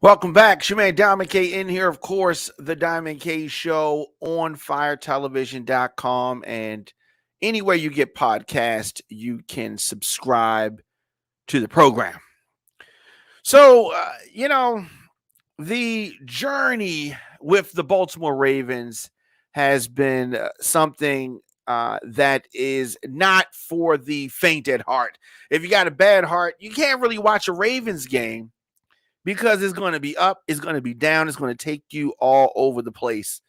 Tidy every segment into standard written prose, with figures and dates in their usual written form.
Welcome back. It's your man Diamond K in here. Of course, the Diamond K Show on firetelevision.com and anywhere you get podcast, you can subscribe to the program. So, the journey with the Baltimore Ravens has been something that is not for the faint at heart. If you got a bad heart, you can't really watch a Ravens game because it's going to be up, it's going to be down, it's going to take you all over the place.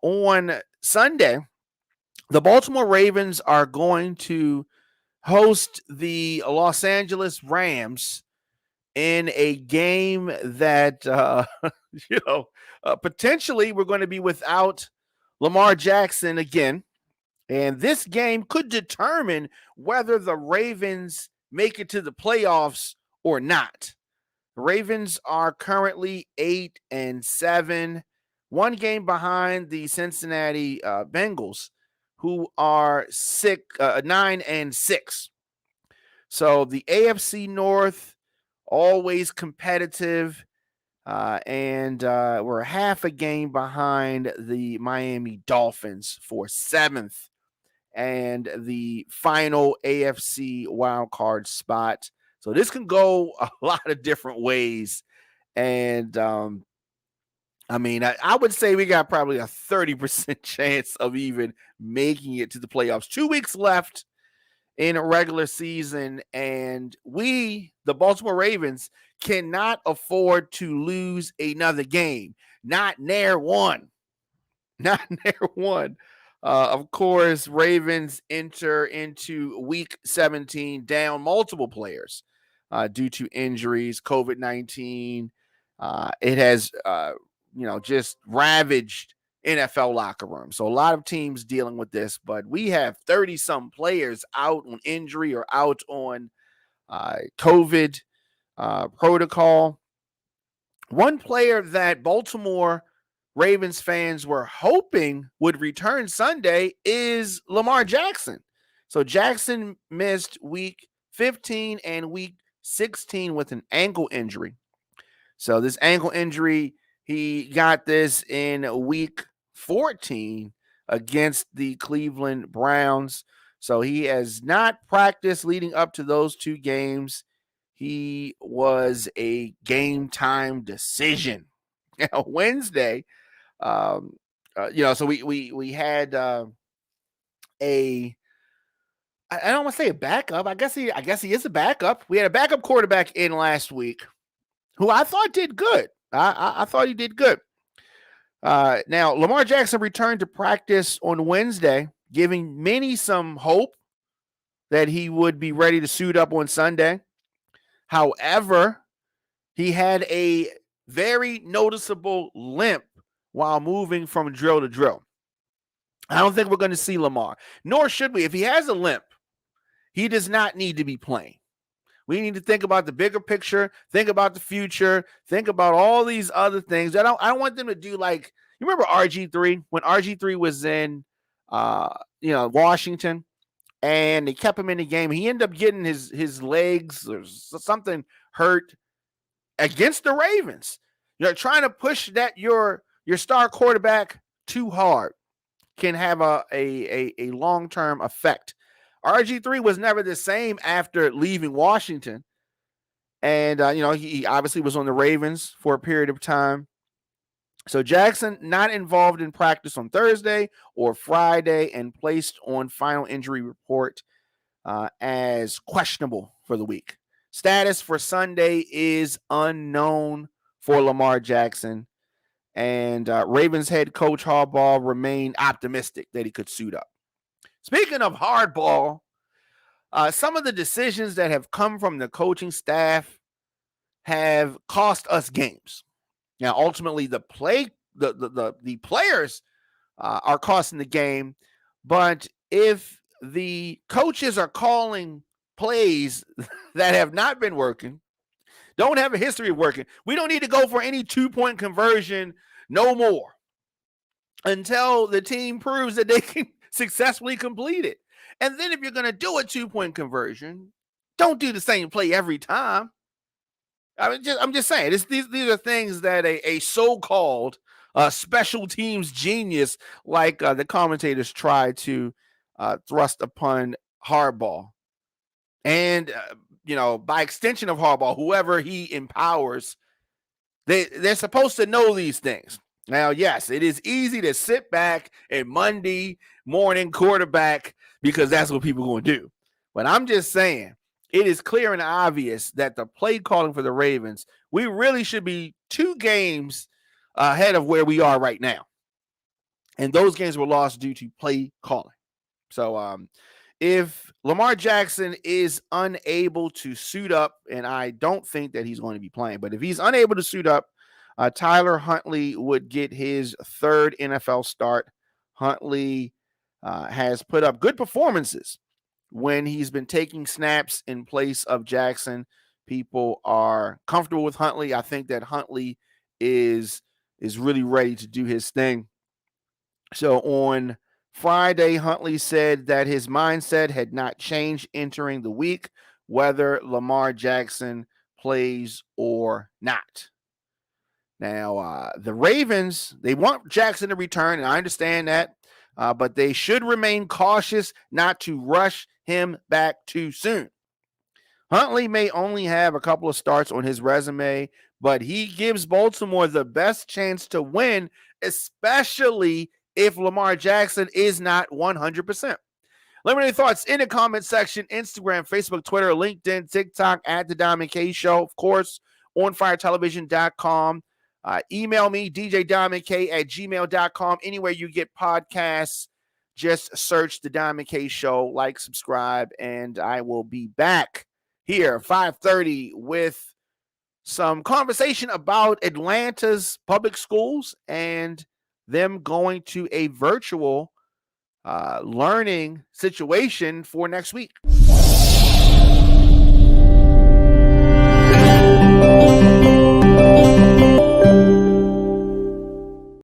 On Sunday, the Baltimore Ravens are going to host the Los Angeles Rams in a game that, potentially we're going to be without Lamar Jackson again. And this game could determine whether the Ravens make it to the playoffs or not. Ravens are currently 8-7, one game behind the Cincinnati Bengals, who are 9-6. So the AFC North always competitive, and we're half a game behind the Miami Dolphins for 7th and the final AFC wildcard spot. So this can go a lot of different ways. And I would say we got probably a 30% chance of even making it to the playoffs. 2 weeks left in a regular season, and we, the Baltimore Ravens, cannot afford to lose another game. Not near one. Not near one. Of course, Ravens enter into week 17 down multiple players due to injuries, COVID-19. It has, just ravaged NFL locker rooms. So a lot of teams dealing with this, but we have 30-some players out on injury or out on COVID protocol. One player that Baltimore Ravens fans were hoping would return Sunday is Lamar Jackson. So Jackson missed week 15 and week 16 with an ankle injury. So this ankle injury, he got this in week 14 against the Cleveland Browns. So he has not practiced leading up to those two games. He was a game time decision. Wednesday, so we had a I don't want to say a backup. I guess he is a backup. We had a backup quarterback in last week who I thought did good. I thought he did good. Now Lamar Jackson returned to practice on Wednesday, giving many some hope that he would be ready to suit up on Sunday. However, he had a very noticeable limp while moving from drill to drill. I don't think we're going to see Lamar, nor should we. If he has a limp, he does not need to be playing. We need to think about the bigger picture, think about the future, think about all these other things. I don't want them to do like, you remember RG3? When RG3 was in Washington and they kept him in the game, he ended up getting his legs or something hurt against the Ravens. You're trying to push that your star quarterback too hard can have a long-term effect. RG3 was never the same after leaving Washington. And, he obviously was on the Ravens for a period of time. So Jackson not involved in practice on Thursday or Friday and placed on final injury report as questionable for the week. Status for Sunday is unknown for Lamar Jackson. And Ravens head coach Harbaugh remained optimistic that he could suit up. Speaking of hardball, some of the decisions that have come from the coaching staff have cost us games. Now, ultimately, the players are costing the game, but if the coaches are calling plays that have not been working, don't have a history of working, we don't need to go for any 2-point conversion no more until the team proves that they can successfully complete it. And then if you're going to do a 2-point conversion, don't do the same play every time. I'm just saying, these are things that a so-called special teams genius like the commentators try to thrust upon Harbaugh, and by extension of Harbaugh, whoever he empowers, they're supposed to know these things. Now, yes, it is easy to sit back and Monday morning quarterback because that's what people are going to do. But I'm just saying, it is clear and obvious that the play calling for the Ravens, we really should be 2 games ahead of where we are right now. And those games were lost due to play calling. So if Lamar Jackson is unable to suit up, and I don't think that he's going to be playing, but if he's unable to suit up, Tyler Huntley would get his 3rd NFL start. Huntley has put up good performances when he's been taking snaps in place of Jackson. People are comfortable with Huntley. I think that Huntley is really ready to do his thing. So on Friday, Huntley said that his mindset had not changed entering the week, whether Lamar Jackson plays or not. Now, the Ravens, they want Jackson to return, and I understand that, but they should remain cautious not to rush him back too soon. Huntley may only have a couple of starts on his resume, but he gives Baltimore the best chance to win, especially if Lamar Jackson is not 100%. Let me know your thoughts in the comment section. Instagram, Facebook, Twitter, LinkedIn, TikTok, at The Diamond K Show. Of course, onfiretelevision.com. Email me, djdiamondk@gmail.com. Anywhere you get podcasts, just search The Diamond K Show. Like, subscribe, and I will be back here 5:30 with some conversation about Atlanta's public schools and them going to a virtual learning situation for next week.